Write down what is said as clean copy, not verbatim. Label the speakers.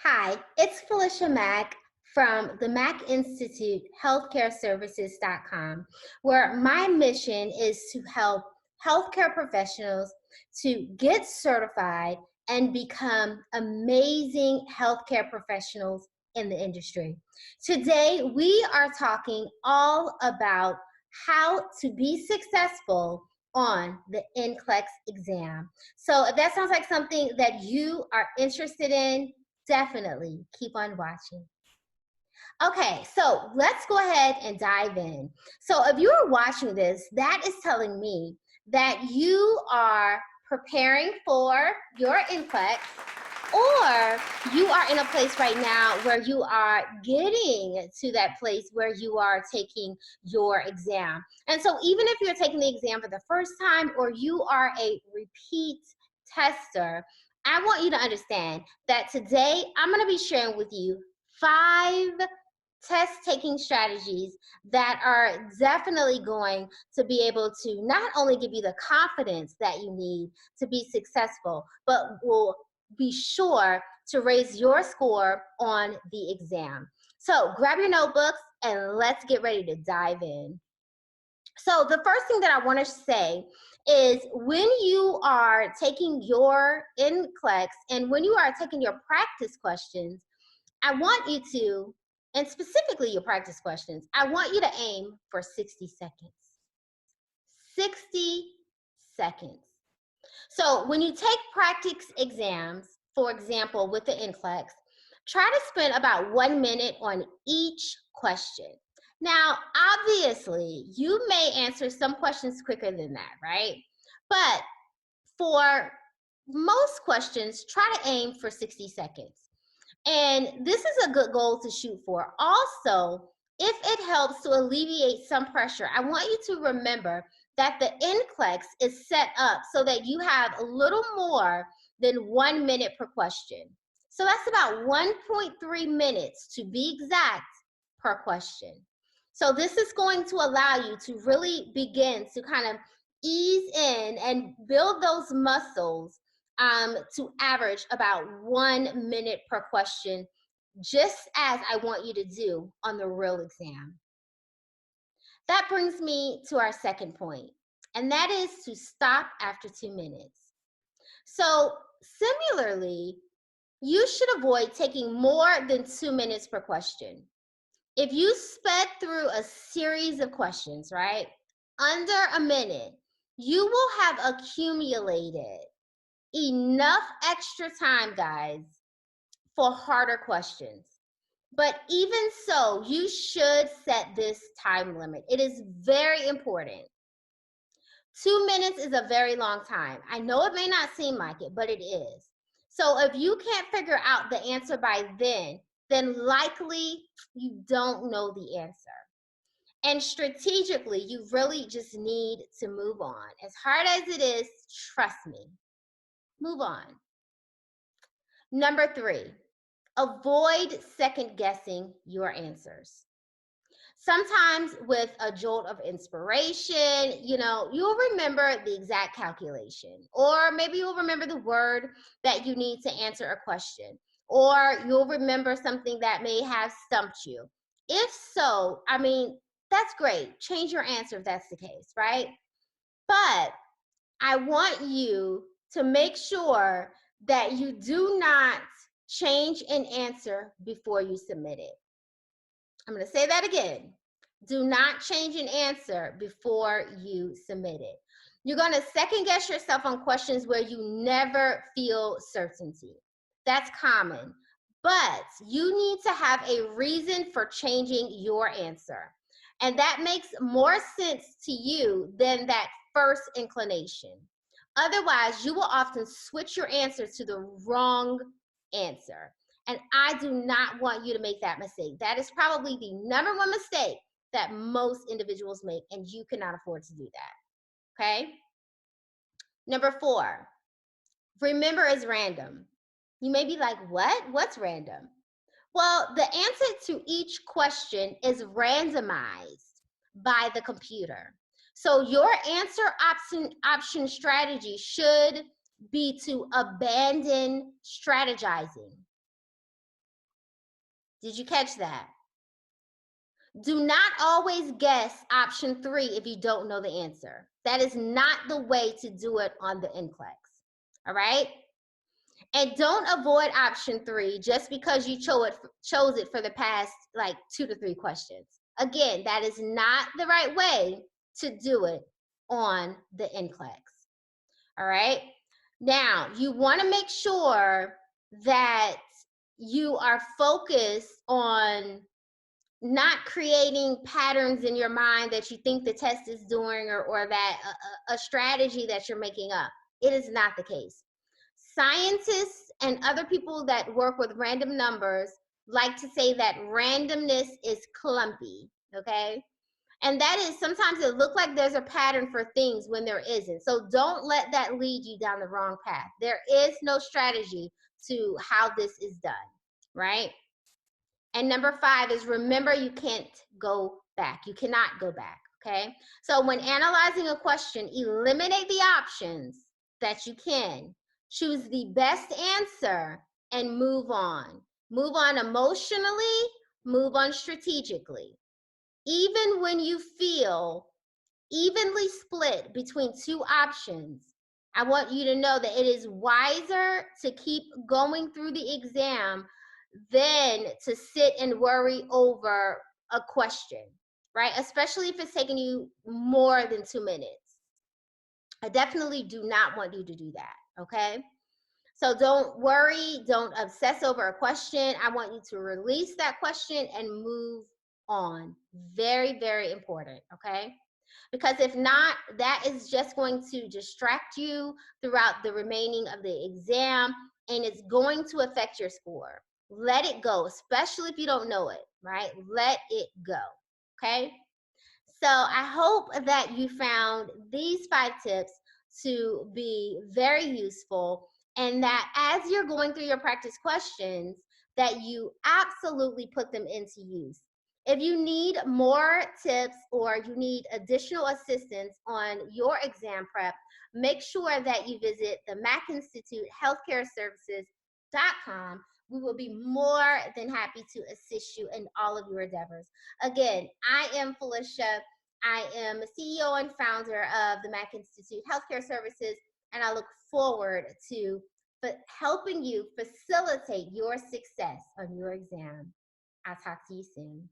Speaker 1: Hi, it's Felicia Mack from the MackInstituteHealthcareservices.com, where my mission is to help healthcare professionals to get certified and become amazing healthcare professionals in the industry. Today, we are talking all about how to be successful on the NCLEX exam. So if that sounds like something that you are interested in, definitely keep on watching. Okay, so let's go ahead and dive in. So if you are watching this, that is telling me that you are preparing for your NCLEX, or you are in a place right now where you are getting to that place where you are taking your exam. And so even if you're taking the exam for the first time or you are a repeat tester, I want you to understand that today I'm going to be sharing with you 5 test taking strategies that are definitely going to be able to not only give you the confidence that you need to be successful, but will be sure to raise your score on the exam. So grab your notebooks and let's get ready to dive in. So the first thing that I want to say is when you are taking your NCLEX and when you are taking your practice questions, I want you to, and specifically your practice questions, I want you to aim for 60 seconds. 60 seconds. So when you take practice exams, for example, with the NCLEX, try to spend about 1 minute on each question. Now, obviously, you may answer some questions quicker than that, right? But for most questions, try to aim for 60 seconds. And this is a good goal to shoot for. Also, if it helps to alleviate some pressure, I want you to remember that the NCLEX is set up so that you have a little more than 1 minute per question. So that's about 1.3 minutes to be exact per question. So this is going to allow you to really begin to kind of ease in and build those muscles to average about 1 minute per question, just as I want you to do on the real exam. That brings me to our second point, and that is to stop after 2 minutes. So, similarly, you should avoid taking more than 2 minutes per question. If you sped through a series of questions, right, under a minute, you will have accumulated enough extra time, guys, for harder questions. But even so, you should set this time limit. It is very important. 2 minutes is a very long time. I know it may not seem like it, but it is. So if you can't figure out the answer by then likely you don't know the answer. And strategically, you really just need to move on. As hard as it is, trust me, move on. Number 3, avoid second guessing your answers. Sometimes with a jolt of inspiration, you'll remember the exact calculation, or maybe you'll remember the word that you need to answer a question, or you'll remember something that may have stumped you. If so, that's great. Change your answer if that's the case, right? But I want you to make sure that you do not change an answer before you submit it. I'm going to say that again. Do not change an answer before you submit it. You're going to second guess yourself on questions where you never feel certainty. That's common. But you need to have a reason for changing your answer. And that makes more sense to you than that first inclination. Otherwise, you will often switch your answer to the wrong answer. And I do not want you to make that mistake. That is probably the number one mistake that most individuals make, and you cannot afford to do that. Okay? Number 4, remember is random. You may be like, what? What's random? Well, the answer to each question is randomized by the computer. So your answer option strategy should be to abandon strategizing. Did you catch that? Do not always guess option 3 if you don't know the answer. That is not the way to do it on the NCLEX. All right? And don't avoid option 3 just because you chose it for the past like 2 to 3 questions. Again, that is not the right way to do it on the NCLEX. All right? Now, you want to make sure that you are focused on not creating patterns in your mind that you think the test is doing, or that a strategy that you're making up. It is not the case. Scientists and other people that work with random numbers like to say that randomness is clumpy, okay? And that is, sometimes it looks like there's a pattern for things when there isn't. So don't let that lead you down the wrong path. There is no strategy to how this is done, right? And number 5 is, remember, you can't go back. You cannot go back, okay? So when analyzing a question, eliminate the options that you can. Choose the best answer and move on. Move on emotionally, move on strategically. Even when you feel evenly split between 2 options, I want you to know that it is wiser to keep going through the exam than to sit and worry over a question, right? Especially if it's taking you more than 2 minutes. I definitely do not want you to do that, okay? So don't worry, don't obsess over a question. I want you to release that question and move on. Very, very important, okay? Because if not, that is just going to distract you throughout the remaining of the exam, and it's going to affect your score. Let it go, especially if you don't know it, right? Let it go, okay? So I hope that you found these 5 tips to be very useful, and that as you're going through your practice questions, that you absolutely put them into use. If you need more tips or you need additional assistance on your exam prep, make sure that you visit the MackInstituteHealthcareServices.com. We will be more than happy to assist you in all of your endeavors. Again, I am Felicia. I am CEO and founder of the Mack Institute Healthcare Services, and I look forward to helping you facilitate your success on your exam. I'll talk to you soon.